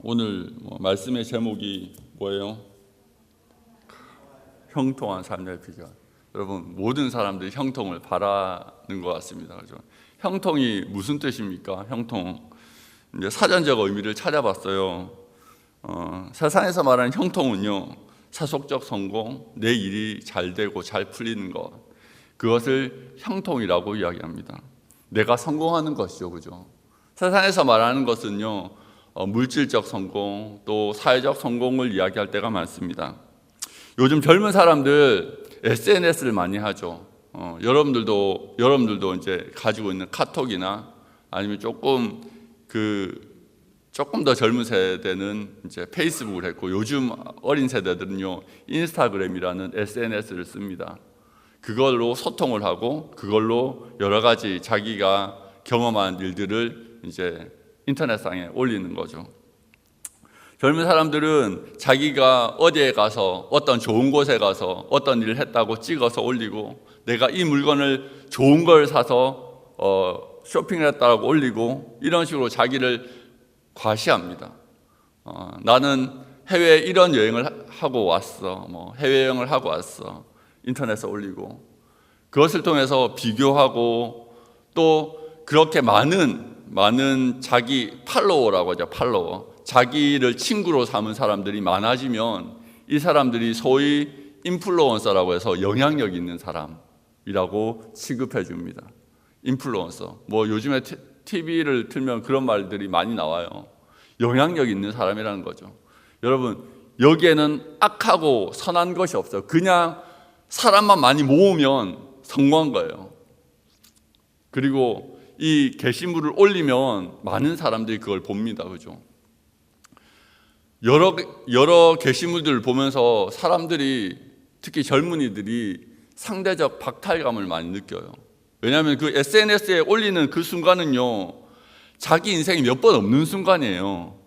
오늘 말씀의 제목이 뭐예요? 형통한 삶의 비결. 여러분, 모든 사람들이 형통을 바라는 것 같습니다. 그죠? 형통이 무슨 뜻입니까? 형통. 이제 사전적 의미를 찾아봤어요. 세상에서 말하는 형통은요, 세속적 성공, 내 일이 잘 되고 잘 풀리는 것, 그것을 형통이라고 이야기합니다. 내가 성공하는 것이죠, 그죠? 세상에서 말하는 것은요, 물질적 성공, 또 사회적 성공을 이야기할 때가 많습니다. 요즘 젊은 사람들 SNS를 많이 하죠. 여러분들도 이제 가지고 있는 카톡이나 아니면 조금 더 젊은 세대는 이제 페이스북을 했고, 요즘 어린 세대들은요, 인스타그램이라는 SNS를 씁니다. 그걸로 소통을 하고, 그걸로 여러 가지 자기가 경험한 일들을 이제 인터넷상에 올리는 거죠. 젊은 사람들은 자기가 어디에 가서, 어떤 좋은 곳에 가서 어떤 일을 했다고 찍어서 올리고, 내가 이 물건을 좋은 걸 사서 쇼핑을 했다고 올리고, 이런 식으로 자기를 과시합니다. 나는 해외에 이런 여행을 하고 왔어, 해외여행을 하고 왔어, 인터넷에 올리고, 그것을 통해서 비교하고, 또 그렇게 많은 자기 팔로워라고 하죠. 팔로워. 자기를 친구로 삼은 사람들이 많아지면 이 사람들이 소위 인플루언서라고 해서 영향력 있는 사람이라고 취급해 줍니다. 인플루언서. 요즘에 TV를 틀면 그런 말들이 많이 나와요. 영향력 있는 사람이라는 거죠. 여러분, 여기에는 악하고 선한 것이 없어요. 그냥 사람만 많이 모으면 성공한 거예요. 그리고 이 게시물을 올리면 많은 사람들이 그걸 봅니다. 그죠? 여러 게시물들을 보면서 사람들이, 특히 젊은이들이 상대적 박탈감을 많이 느껴요. 왜냐하면 그 SNS에 올리는 그 순간은요, 자기 인생이 몇 번 없는 순간이에요.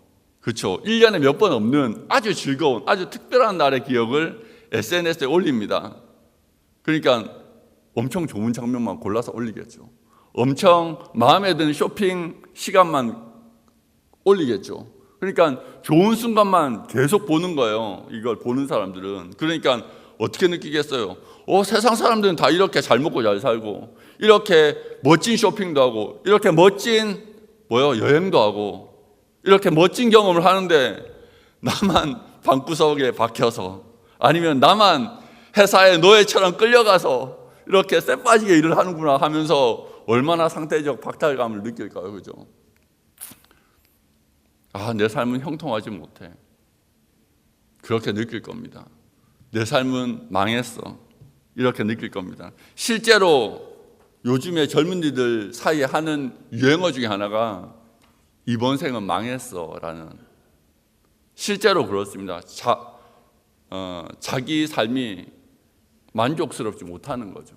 그렇죠? 1년에 몇 번 없는 아주 즐거운, 아주 특별한 날의 기억을 SNS에 올립니다. 그러니까 엄청 좋은 장면만 골라서 올리겠죠. 엄청 마음에 드는 쇼핑 시간만 올리겠죠. 그러니까 좋은 순간만 계속 보는 거예요. 이걸 보는 사람들은. 그러니까 어떻게 느끼겠어요? 세상 사람들은 다 이렇게 잘 먹고 잘 살고, 이렇게 멋진 쇼핑도 하고, 이렇게 멋진 여행도 하고, 이렇게 멋진 경험을 하는데 나만 방구석에 박혀서, 아니면 나만 회사의 노예처럼 끌려가서 이렇게 쎄 빠지게 일을 하는구나 하면서 얼마나 상대적 박탈감을 느낄까요? 그죠? 내 삶은 형통하지 못해. 그렇게 느낄 겁니다. 내 삶은 망했어. 이렇게 느낄 겁니다. 실제로 요즘에 젊은이들 사이에 하는 유행어 중에 하나가 이번 생은 망했어 라는, 실제로 그렇습니다. 자기 삶이 만족스럽지 못하는 거죠.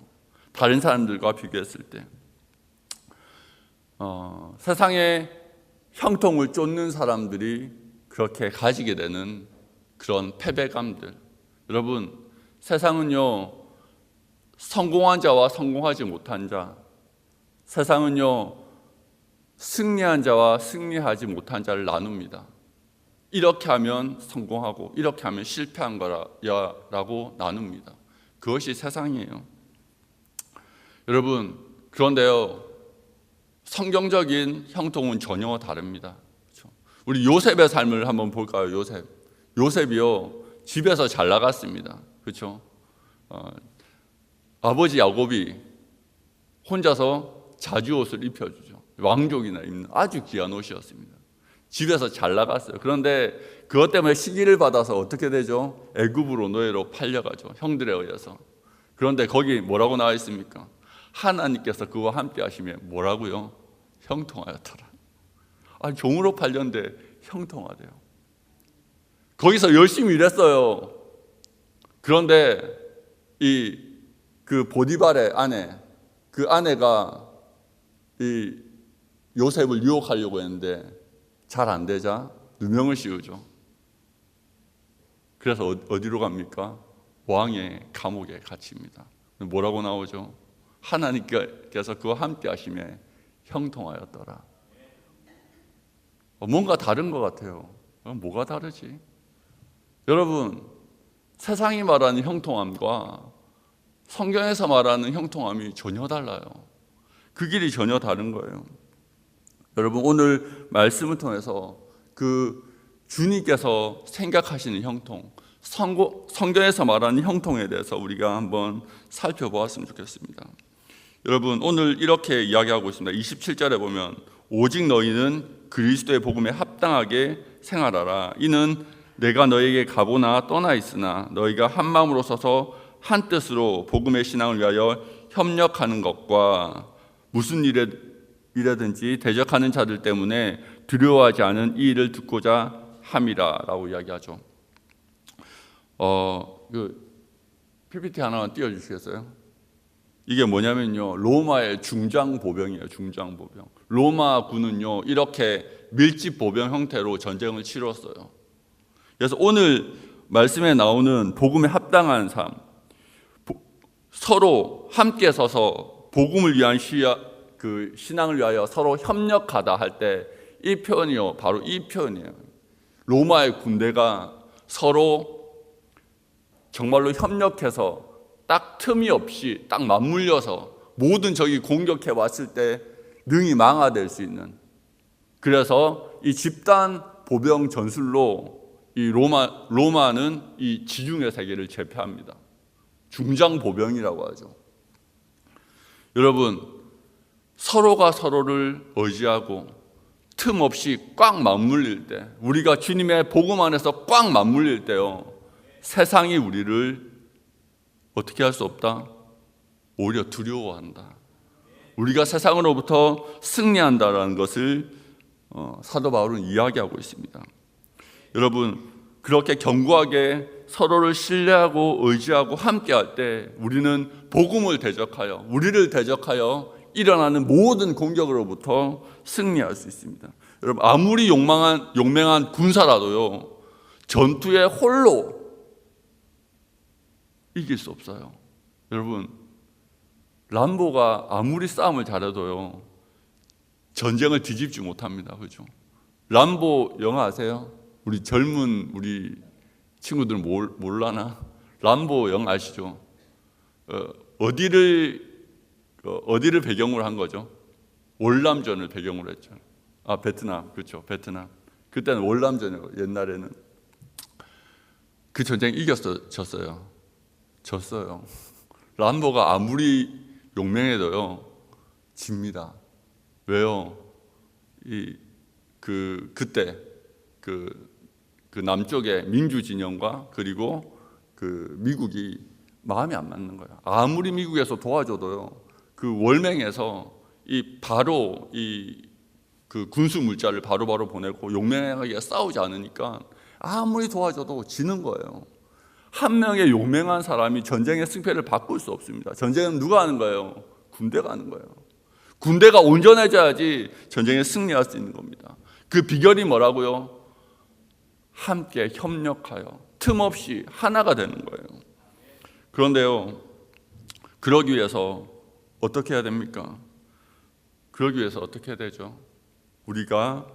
다른 사람들과 비교했을 때. 세상에 형통을 쫓는 사람들이 그렇게 가지게 되는 그런 패배감들. 여러분, 세상은요, 성공한 자와 성공하지 못한 자, 세상은요, 승리한 자와 승리하지 못한 자를 나눕니다. 이렇게 하면 성공하고 이렇게 하면 실패한 거라고 나눕니다. 그것이 세상이에요. 여러분, 그런데요, 성경적인 형통은 전혀 다릅니다. 그렇죠? 우리 요셉의 삶을 한번 볼까요? 요셉이요, 집에서 잘 나갔습니다. 그렇죠? 아버지 야곱이 혼자서 자주옷을 입혀주죠. 왕족이나 입는 아주 귀한 옷이었습니다. 집에서 잘 나갔어요. 그런데 그것 때문에 시기를 받아서 어떻게 되죠? 애굽으로 노예로 팔려가죠. 형들에 의해서. 그런데 거기 뭐라고 나와 있습니까? 하나님께서 그와 함께 하시며 뭐라고요? 형통하였더라. 종으로 팔렸는데 형통하대요. 거기서 열심히 일했어요. 그런데 그 보디발의 아내, 그 아내가 이 요셉을 유혹하려고 했는데 잘 안 되자 누명을 씌우죠. 그래서 어디로 갑니까? 왕의 감옥에 갇힙니다. 뭐라고 나오죠? 하나님께서 그와 함께 하심에 형통하였더라. 뭔가 다른 것 같아요. 뭐가 다르지? 여러분, 세상이 말하는 형통함과 성경에서 말하는 형통함이 전혀 달라요. 그 길이 전혀 다른 거예요. 여러분, 오늘 말씀을 통해서 그 주님께서 생각하시는 형통, 성경에서 말하는 형통에 대해서 우리가 한번 살펴보았으면 좋겠습니다. 여러분, 오늘 이렇게 이야기하고 있습니다. 27절에 보면 오직 너희는 그리스도의 복음에 합당하게 생활하라. 이는 내가 너에게 가보나 떠나 있으나 너희가 한 마음으로 서서 한 뜻으로 복음의 신앙을 위하여 협력하는 것과 무슨 일이든지 대적하는 자들 때문에 두려워하지 않은 이 일을 듣고자 함이라라고 이야기하죠. PPT 하나만 띄워주시겠어요? 이게 뭐냐면요, 로마의 중장보병이에요. 중장보병. 로마군은요 이렇게 밀집보병 형태로 전쟁을 치렀어요. 그래서 오늘 말씀에 나오는 복음에 합당한 삶, 서로 함께 서서 복음을 위한 신앙을 위하여 서로 협력하다 할 때 이 표현이요, 바로 이 표현이에요. 로마의 군대가 서로 정말로 협력해서 딱 틈이 없이 딱 맞물려서 모든 적이 공격해 왔을 때 능히 망아될 수 있는, 그래서 이 집단 보병 전술로 이 로마는 이 지중해 세계를 제패합니다. 중장 보병이라고 하죠. 여러분, 서로가 서로를 의지하고 틈 없이 꽉 맞물릴 때, 우리가 주님의 복음 안에서 꽉 맞물릴 때요, 세상이 우리를 어떻게 할 수 없다? 오히려 두려워한다. 우리가 세상으로부터 승리한다라는 것을 사도 바울은 이야기하고 있습니다. 여러분, 그렇게 견고하게 서로를 신뢰하고 의지하고 함께할 때 우리는 복음을 대적하여, 우리를 대적하여 일어나는 모든 공격으로부터 승리할 수 있습니다. 여러분, 아무리 용맹한 군사라도요, 전투에 홀로 이길 수 없어요. 여러분, 람보가 아무리 싸움을 잘해도요, 전쟁을 뒤집지 못합니다. 그렇죠? 람보 영화 아세요? 우리 젊은 우리 친구들 몰라나? 람보 영화 아시죠? 어디를 배경으로 한 거죠? 월남전을 배경으로 했죠. 베트남. 그렇죠. 베트남. 그때는 월남전이에요. 옛날에는. 그 전쟁 졌어요. 람보가 아무리 용맹해도요, 집니다. 왜요? 그때 그 남쪽의 민주 진영과 그리고 그 미국이 마음이 안 맞는 거예요. 아무리 미국에서 도와줘도요, 그 월맹에서 바로 그 군수 물자를 바로바로 보내고 용맹하게 싸우지 않으니까 아무리 도와줘도 지는 거예요. 한 명의 용맹한 사람이 전쟁의 승패를 바꿀 수 없습니다. 전쟁은 누가 하는 거예요? 군대가 하는 거예요. 군대가 온전해져야지 전쟁에 승리할 수 있는 겁니다. 그 비결이 뭐라고요? 함께 협력하여 틈없이 하나가 되는 거예요. 그런데요, 그러기 위해서 어떻게 해야 됩니까? 그러기 위해서 어떻게 해야 되죠? 우리가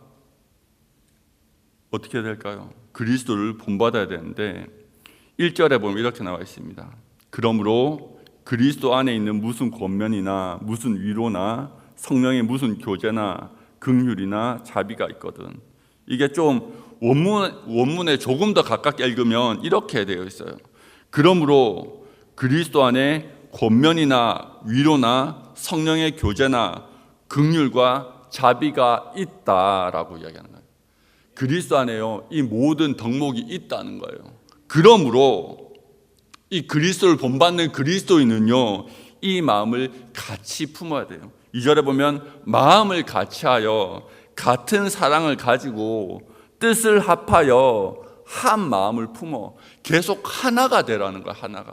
어떻게 해야 될까요? 그리스도를 본받아야 되는데 1절에 보면 이렇게 나와 있습니다. 그러므로 그리스도 안에 있는 무슨 권면이나 무슨 위로나 성령의 무슨 교제나 긍휼이나 자비가 있거든. 이게 좀 원문에 조금 더 가깝게 읽으면 이렇게 되어 있어요. 그러므로 그리스도 안에 권면이나 위로나 성령의 교제나 긍휼과 자비가 있다라고 이야기하는 거예요. 그리스도 안에요, 이 모든 덕목이 있다는 거예요. 그러므로 이 그리스도를 본받는 그리스도인은요, 이 마음을 같이 품어야 돼요. 2절에 보면 마음을 같이하여 같은 사랑을 가지고 뜻을 합하여 한 마음을 품어 계속 하나가 되라는 거야. 하나가.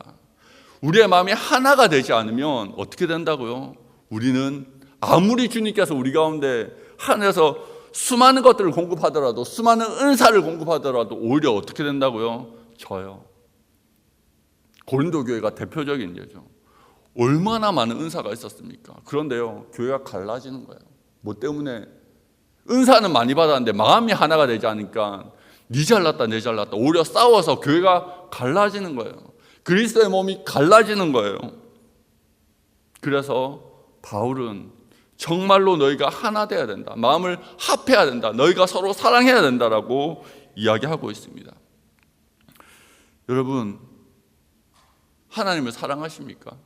우리의 마음이 하나가 되지 않으면 어떻게 된다고요? 우리는 아무리 주님께서 우리 가운데 하늘에서 수많은 것들을 공급하더라도, 수많은 은사를 공급하더라도 오히려 어떻게 된다고요? 져요. 고린도 교회가 대표적인 예죠. 얼마나 많은 은사가 있었습니까? 그런데요, 교회가 갈라지는 거예요. 뭐 때문에? 은사는 많이 받았는데 마음이 하나가 되지 않으니까 네 잘났다 내 잘났다 오히려 싸워서 교회가 갈라지는 거예요. 그리스도의 몸이 갈라지는 거예요. 그래서 바울은 정말로 너희가 하나 돼야 된다. 마음을 합해야 된다. 너희가 서로 사랑해야 된다라고 이야기하고 있습니다. 여러분, 하나님을 사랑하십니까?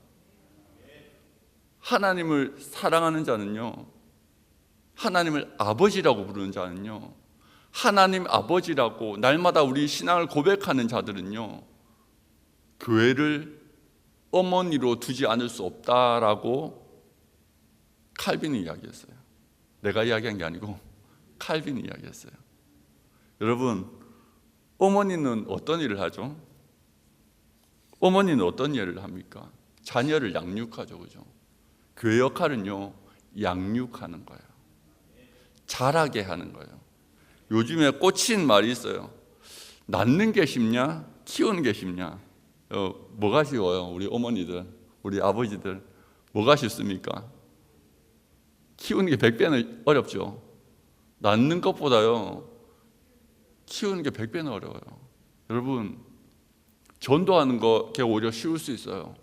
하나님을 사랑하는 자는요, 하나님을 아버지라고 부르는 자는요, 하나님 아버지라고 날마다 우리 신앙을 고백하는 자들은요, 교회를 어머니로 두지 않을 수 없다라고 칼빈이 이야기했어요. 내가 이야기한 게 아니고 칼빈이 이야기했어요. 여러분, 어머니는 어떤 일을 하죠? 어머니는 어떤 일을 합니까? 자녀를 양육하죠, 그죠? 교회 역할은요, 양육하는 거예요. 자라게 하는 거예요. 요즘에 꽂힌 말이 있어요. 낳는 게 쉽냐? 키우는 게 쉽냐? 뭐가 쉬워요? 우리 어머니들, 우리 아버지들, 뭐가 쉽습니까? 키우는 게 100배는 어렵죠. 낳는 것보다요, 키우는 게 100배는 어려워요. 여러분, 전도하는 게 오히려 쉬울 수 있어요.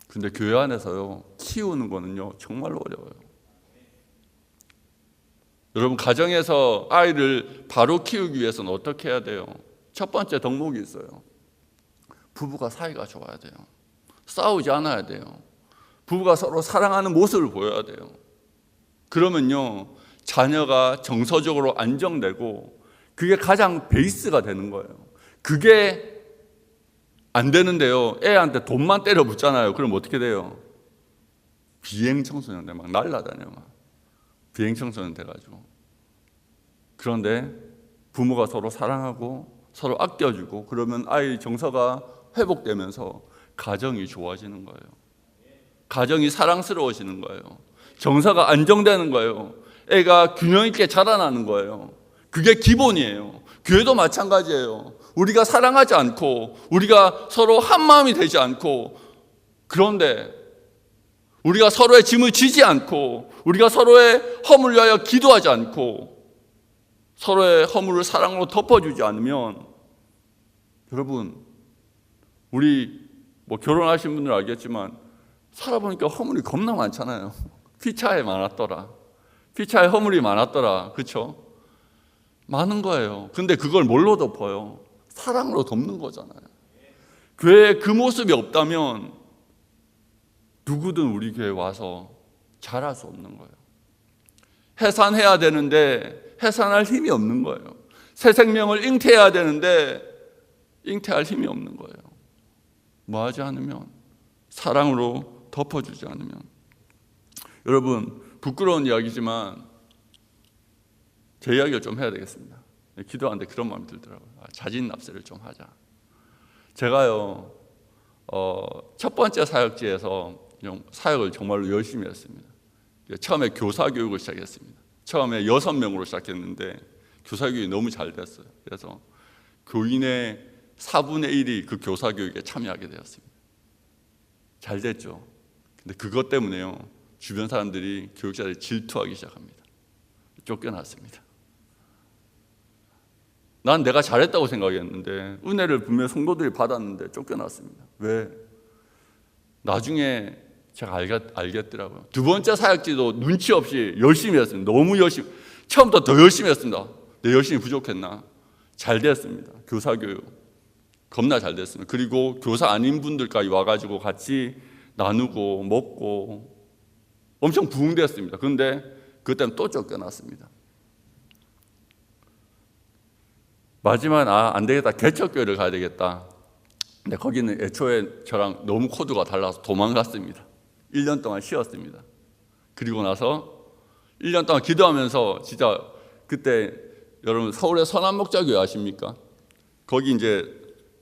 근데 교회 안에서요, 키우는 거는요, 정말로 어려워요. 여러분, 가정에서 아이를 바로 키우기 위해서는 어떻게 해야 돼요? 첫 번째 덕목이 있어요. 부부가 사이가 좋아야 돼요. 싸우지 않아야 돼요. 부부가 서로 사랑하는 모습을 보여야 돼요. 그러면요, 자녀가 정서적으로 안정되고 그게 가장 베이스가 되는 거예요. 그게 안 되는데요, 애한테 돈만 때려 붓잖아요. 그럼 어떻게 돼요? 비행청소년들 막 날라다녀, 막 비행청소년 돼가지고. 그런데 부모가 서로 사랑하고 서로 아껴주고 그러면 아이 정서가 회복되면서 가정이 좋아지는 거예요. 가정이 사랑스러워지는 거예요. 정서가 안정되는 거예요. 애가 균형 있게 자라나는 거예요. 그게 기본이에요. 교회도 마찬가지예요. 우리가 사랑하지 않고 우리가 서로 한 마음이 되지 않고, 그런데 우리가 서로의 짐을 지지 않고 우리가 서로의 허물을 위하여 기도하지 않고 서로의 허물을 사랑으로 덮어주지 않으면, 여러분, 우리 결혼하신 분들 알겠지만 살아보니까 허물이 겁나 많잖아요. 피차에 많았더라. 피차에 허물이 많았더라. 그렇죠? 많은 거예요. 근데 그걸 뭘로 덮어요? 사랑으로 덮는 거잖아요. 교회에 그 모습이 없다면 누구든 우리 교회에 와서 잘할 수 없는 거예요. 해산해야 되는데 해산할 힘이 없는 거예요. 새 생명을 잉태해야 되는데 잉태할 힘이 없는 거예요. 뭐 하지 않으면, 사랑으로 덮어주지 않으면. 여러분, 부끄러운 이야기지만 제 이야기를 좀 해야 되겠습니다. 기도하는데 그런 마음이 들더라고요. 자진납세를 좀 하자. 제가요, 첫 번째 사역지에서 사역을 정말로 열심히 했습니다. 처음에 교사교육을 시작했습니다. 처음에 6명으로 시작했는데 교사교육이 너무 잘 됐어요. 그래서 교인의 4분의 1이 그 교사교육에 참여하게 되었습니다. 잘 됐죠. 근데 그것 때문에요, 주변 사람들이 교육자를 질투하기 시작합니다. 쫓겨났습니다. 난 내가 잘했다고 생각했는데 은혜를 분명히 성도들이 받았는데 쫓겨났습니다. 왜? 나중에 제가 알겠더라고요. 두 번째 사역지도 눈치 없이 열심히 했습니다. 너무 열심히, 처음부터 더 열심히 했습니다. 내 열심히 부족했나? 잘 됐습니다. 교사교육 겁나 잘 됐습니다. 그리고 교사 아닌 분들까지 와가지고 같이 나누고 먹고 엄청 부흥되었습니다. 그런데 그것 때문에 또 쫓겨났습니다. 마지막에 안 되겠다, 개척교회를 가야 되겠다. 근데 거기는 애초에 저랑 너무 코드가 달라서 도망갔습니다. 1년 동안 쉬었습니다. 그리고 나서 1년 동안 기도하면서, 진짜 그때 여러분 서울의 선한목자교회 아십니까? 거기 이제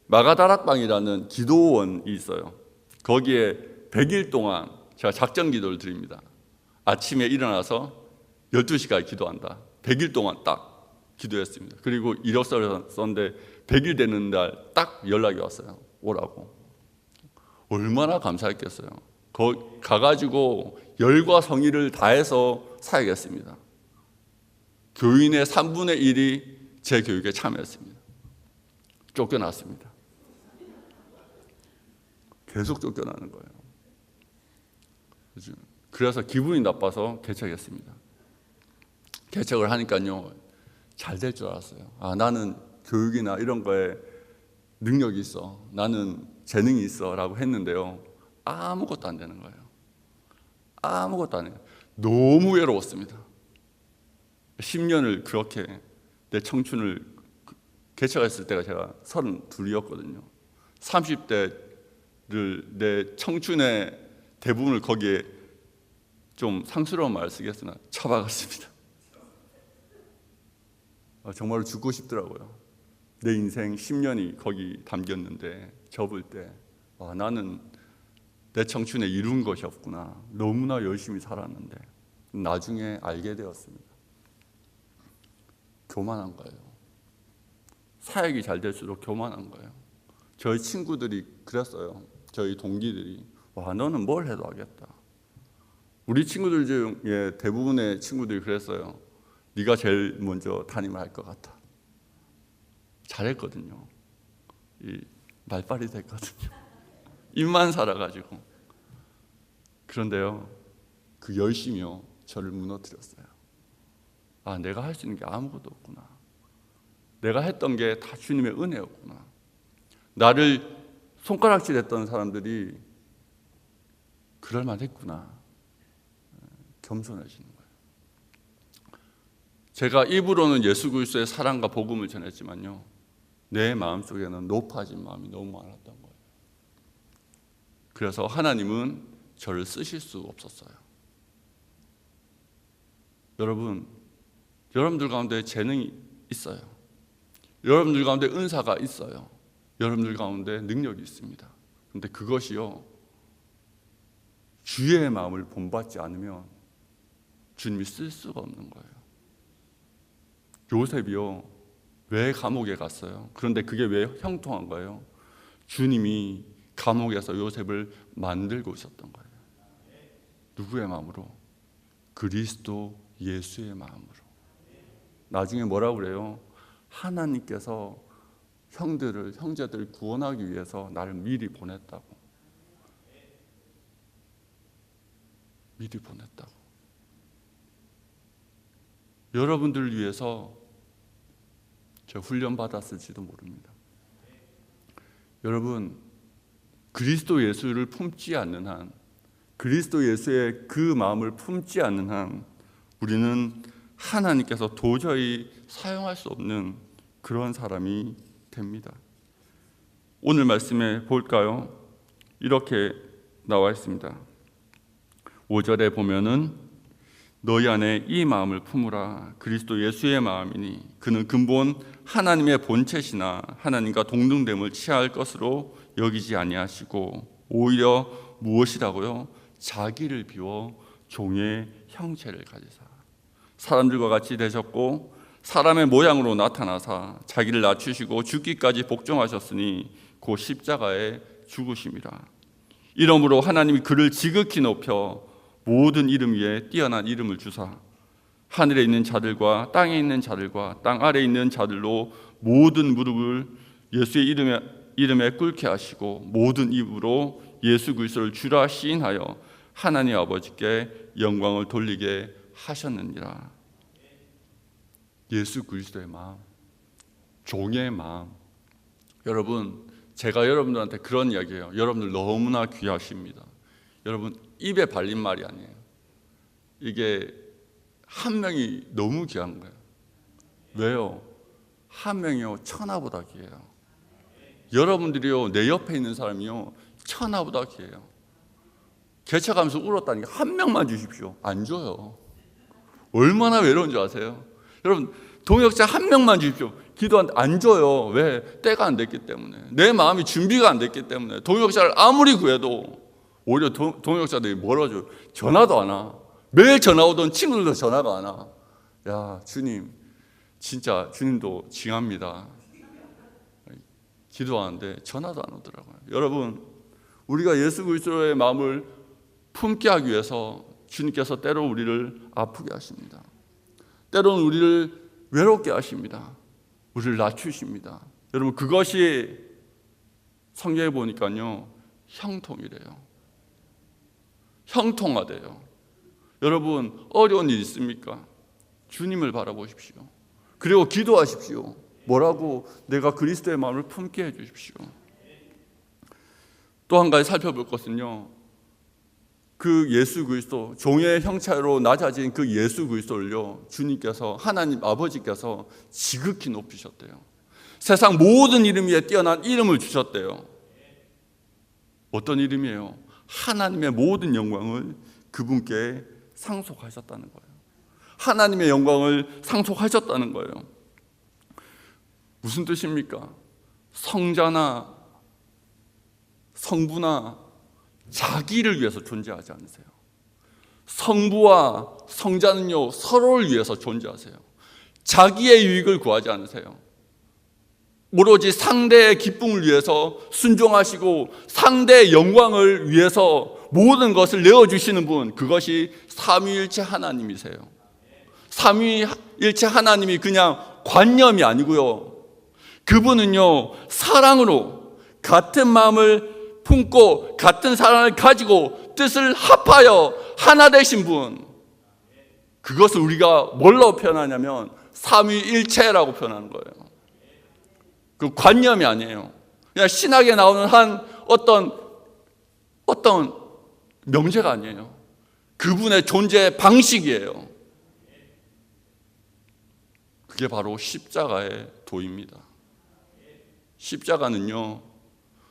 마가다락방이라는 기도원이 있어요. 거기에 100일 동안 제가 작전 기도를 드립니다. 아침에 일어나서 12시까지 기도한다. 100일 동안 딱 기도했습니다. 그리고 이력서를 썼는데 100일 되는 날 딱 연락이 왔어요. 오라고. 얼마나 감사했겠어요. 가가지고 열과 성의를 다해서 사역했습니다. 교인의 3분의 1이 제 교육에 참여했습니다. 쫓겨났습니다. 계속 쫓겨나는 거예요. 그래서 기분이 나빠서 개척했습니다. 개척을 하니까요, 잘 될 줄 알았어요. 나는 교육이나 이런 거에 능력이 있어, 나는 재능이 있어 라고 했는데요, 아무것도 안 되는 거예요. 아무것도 안 해요. 너무 외로웠습니다. 10년을 그렇게 내 청춘을 개척했을 때가 제가 32이었거든요. 30대를 내 청춘의 대부분을 거기에, 좀 상스러운 말을 쓰겠으나 처박았습니다. 정말로 죽고 싶더라고요. 내 인생 10년이 거기 담겼는데 접을 때 나는 내 청춘에 이룬 것이 없구나. 너무나 열심히 살았는데. 나중에 알게 되었습니다. 교만한 거예요. 사역이 잘 될수록 교만한 거예요. 저희 친구들이 그랬어요. 저희 동기들이 너는 뭘 해도 하겠다. 우리 친구들 중에 대부분의 친구들이 그랬어요. 네가 제일 먼저 담임을 할 것 같아. 잘했거든요. 말빨이 됐거든요. 입만 살아가지고. 그런데요, 그 열심이요, 저를 무너뜨렸어요. 내가 할 수 있는 게 아무것도 없구나. 내가 했던 게 다 주님의 은혜였구나. 나를 손가락질했던 사람들이 그럴만했구나. 겸손해지는 거예요. 제가 입으로는 예수 그리스도의 사랑과 복음을 전했지만요, 내 마음속에는 높아진 마음이 너무 많았던 거예요. 그래서 하나님은 저를 쓰실 수 없었어요. 여러분들 가운데 재능이 있어요. 여러분들 가운데 은사가 있어요. 여러분들 가운데 능력이 있습니다. 그런데 그것이요, 주의 마음을 본받지 않으면 주님이 쓸 수가 없는 거예요. 요셉이요, 왜 감옥에 갔어요? 그런데 그게 왜 형통한 거예요? 주님이 감옥에서 요셉을 만들고 있었던 거예요. 누구의 마음으로? 그리스도 예수의 마음으로. 나중에 뭐라고 그래요? 하나님께서 형제들을 구원하기 위해서 나를 미리 보냈다고. 미리 보냈다고. 여러분들을 위해서 저 훈련 받았을지도 모릅니다. 여러분, 그리스도 예수를 품지 않는 한, 그리스도 예수의 그 마음을 품지 않는 한, 우리는 하나님께서 도저히 사용할 수 없는 그런 사람이 됩니다. 오늘 말씀에 볼까요? 이렇게 나와 있습니다. 5절에 보면은 너희 안에 이 마음을 품으라. 그리스도 예수의 마음이니 그는 근본 하나님의 본체시나 하나님과 동등됨을 취할 것으로 여기지 아니하시고 오히려 무엇이라고요? 자기를 비워 종의 형체를 가지사 사람들과 같이 되셨고 사람의 모양으로 나타나사 자기를 낮추시고 죽기까지 복종하셨으니 곧 십자가에 죽으심이라. 이러므로 하나님이 그를 지극히 높여 모든 이름 위에 뛰어난 이름을 주사 하늘에 있는 자들과 땅에 있는 자들과 땅 아래에 있는 자들로 모든 무릎을 예수의 이름에 꿇게 하시고 모든 입으로 예수 그리스도를 주라 시인하여 하나님 아버지께 영광을 돌리게 하셨느니라. 예수 그리스도의 마음, 종의 마음. 여러분, 제가 여러분들한테 그런 이야기해요. 여러분들 너무나 귀하십니다. 여러분, 입에 발린 말이 아니에요. 이게 한 명이 너무 귀한 거예요. 왜요? 한 명이요, 천하보다 귀해요. 여러분들이요, 내 옆에 있는 사람이요, 천하보다 귀해요. 개척하면서 울었다니까 한 명만 주십시오. 안 줘요. 얼마나 외로운 줄 아세요? 여러분, 동역자 한 명만 주십시오. 기도하는데 안 줘요. 왜? 때가 안 됐기 때문에. 내 마음이 준비가 안 됐기 때문에. 동역자를 아무리 구해도 오히려 동역자들이 멀어져요. 전화도 안 와. 매일 전화 오던 친구들도 전화가 안 와. 야, 주님, 진짜 주님도 징합니다. 기도하는데 전화도 안 오더라고요. 여러분, 우리가 예수 그리스도의 마음을 품게 하기 위해서 주님께서 때로 우리를 아프게 하십니다. 때로는 우리를 외롭게 하십니다. 우리를 낮추십니다. 여러분, 그것이 성경에 보니까요, 형통이래요. 형통하대요. 여러분, 어려운 일 있습니까? 주님을 바라보십시오. 그리고 기도하십시오. 뭐라고? 내가 그리스도의 마음을 품게 해주십시오. 또 한 가지 살펴볼 것은요, 그 예수 그리스도, 종의 형체로 낮아진 그 예수 그리스도를요, 주님께서, 하나님 아버지께서 지극히 높이셨대요. 세상 모든 이름 위에 뛰어난 이름을 주셨대요. 어떤 이름이에요? 하나님의 모든 영광을 그분께 상속하셨다는 거예요. 하나님의 영광을 상속하셨다는 거예요. 무슨 뜻입니까? 성자나 성부나 자기를 위해서 존재하지 않으세요. 성부와 성자는요, 서로를 위해서 존재하세요. 자기의 유익을 구하지 않으세요. 오로지 상대의 기쁨을 위해서 순종하시고 상대의 영광을 위해서 모든 것을 내어주시는 분, 그것이 삼위일체 하나님이세요. 삼위일체 하나님이 그냥 관념이 아니고요, 그분은요, 사랑으로 같은 마음을 품고 같은 사랑을 가지고 뜻을 합하여 하나 되신 분, 그것을 우리가 뭘로 표현하냐면 삼위일체라고 표현하는 거예요. 그 관념이 아니에요. 그냥 신학에 나오는 한 어떤 명제가 아니에요. 그분의 존재 방식이에요. 그게 바로 십자가의 도입니다. 십자가는요,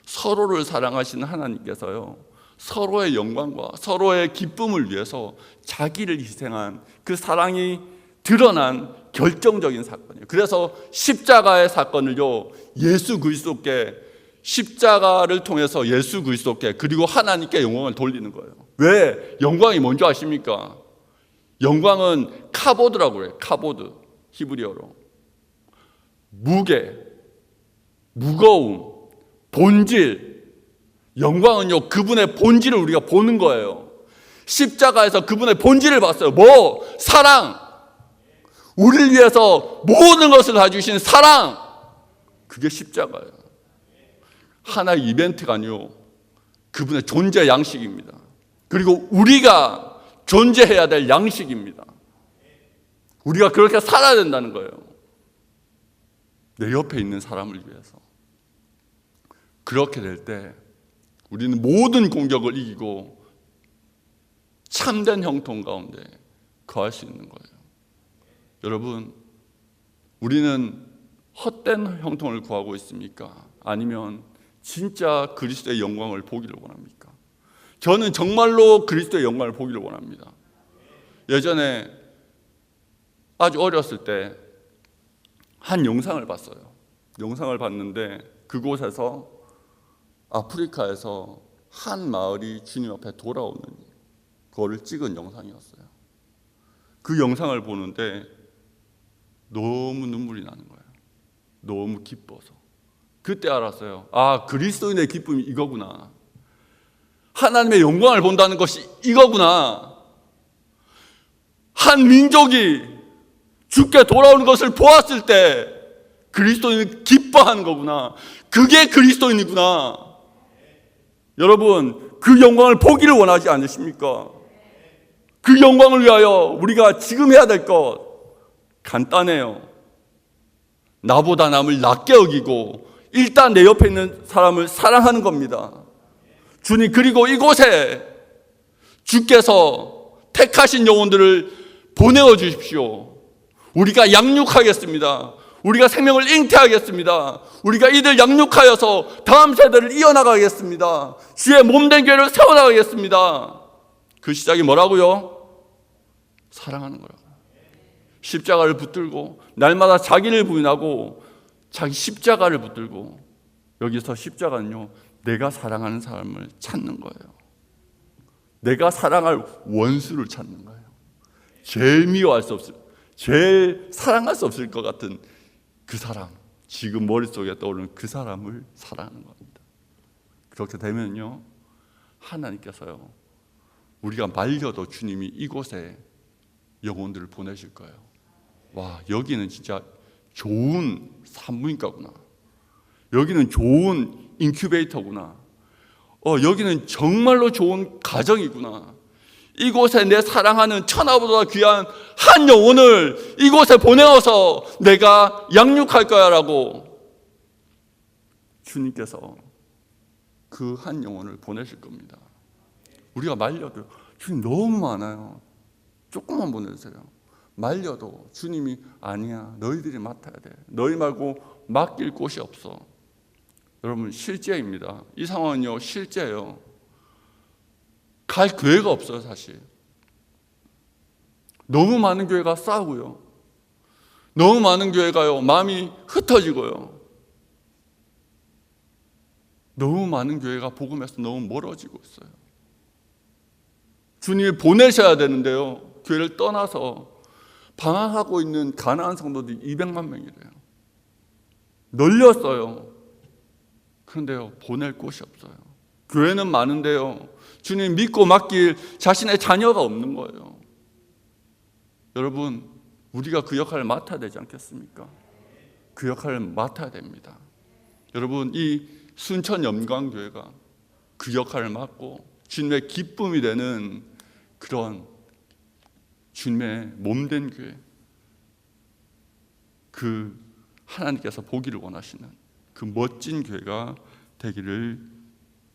서로를 사랑하시는 하나님께서요, 서로의 영광과 서로의 기쁨을 위해서 자기를 희생한 그 사랑이 드러난 결정적인 사건이에요. 그래서 십자가의 사건을요, 예수 그리스도께, 십자가를 통해서 예수 그리스도께, 그리고 하나님께 영광을 돌리는 거예요. 왜? 영광이 뭔지 아십니까? 영광은 카보드라고 그래요. 카보드, 히브리어로. 무게, 무거움, 본질. 영광은요, 그분의 본질을 우리가 보는 거예요. 십자가에서 그분의 본질을 봤어요. 뭐? 사랑. 우리를 위해서 모든 것을 다 주신 사랑. 그게 십자가예요. 하나의 이벤트가 아니요, 그분의 존재 양식입니다. 그리고 우리가 존재해야 될 양식입니다. 우리가 그렇게 살아야 된다는 거예요. 내 옆에 있는 사람을 위해서. 그렇게 될 때 우리는 모든 공격을 이기고 참된 형통 가운데 거할 수 있는 거예요. 여러분, 우리는 헛된 형통을 구하고 있습니까? 아니면 진짜 그리스도의 영광을 보기를 원합니까? 저는 정말로 그리스도의 영광을 보기를 원합니다. 예전에 아주 어렸을 때 한 영상을 봤어요. 영상을 봤는데 그곳에서, 아프리카에서 한 마을이 주님 앞에 돌아오는 그거를 찍은 영상이었어요. 그 영상을 보는데 너무 눈물이 나는 거예요. 너무 기뻐서. 그때 알았어요. 아, 그리스도인의 기쁨이 이거구나. 하나님의 영광을 본다는 것이 이거구나. 한 민족이 주께 돌아오는 것을 보았을 때 그리스도인은 기뻐하는 거구나. 그게 그리스도인이구나. 여러분, 그 영광을 보기를 원하지 않으십니까? 그 영광을 위하여 우리가 지금 해야 될 것 간단해요. 나보다 남을 낮게 여기고 일단 내 옆에 있는 사람을 사랑하는 겁니다. 주님, 그리고 이곳에 주께서 택하신 영혼들을 보내어 주십시오. 우리가 양육하겠습니다. 우리가 생명을 잉태하겠습니다. 우리가 이들 양육하여서 다음 세대를 이어나가겠습니다. 주의 몸된 교회를 세워나가겠습니다. 그 시작이 뭐라고요? 사랑하는 거라고. 십자가를 붙들고 날마다 자기를 부인하고 자기 십자가를 붙들고, 여기서 십자가는요, 내가 사랑하는 사람을 찾는 거예요. 내가 사랑할 원수를 찾는 거예요. 제일 미워할 수 없을, 제일 사랑할 수 없을 것 같은 그 사람, 지금 머릿속에 떠오르는 그 사람을 사랑하는 겁니다. 그렇게 되면요, 하나님께서요, 우리가 말려도 주님이 이곳에 영혼들을 보내실 거예요. 와, 여기는 진짜 좋은 산부인과구나. 여기는 좋은 인큐베이터구나. 여기는 정말로 좋은 가정이구나. 이곳에 내 사랑하는 천하보다 귀한 한 영혼을 이곳에 보내어서 내가 양육할 거야 라고 주님께서 그 한 영혼을 보내실 겁니다. 우리가 말려도 주님 너무 많아요. 조금만 보내주세요. 말려도 주님이 아니야, 너희들이 맡아야 돼. 너희 말고 맡길 곳이 없어. 여러분, 실제입니다. 이 상황은요, 실제예요. 갈 교회가 없어요, 사실. 너무 많은 교회가 싸우고요. 너무 많은 교회가요, 마음이 흩어지고요. 너무 많은 교회가 복음에서 너무 멀어지고 있어요. 주님이 보내셔야 되는데요, 교회를 떠나서 방황하고 있는 가나안 성도들이 200만 명이래요. 널렸어요. 그런데요, 보낼 곳이 없어요. 교회는 많은데요, 주님 믿고 맡길 자신의 자녀가 없는 거예요. 여러분, 우리가 그 역할을 맡아야 되지 않겠습니까? 그 역할을 맡아야 됩니다. 여러분, 이 순천 염광교회가 그 역할을 맡고 주님의 기쁨이 되는 그런 주님의 몸된 교회, 그 하나님께서 보기를 원하시는 그 멋진 교회가 되기를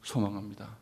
소망합니다.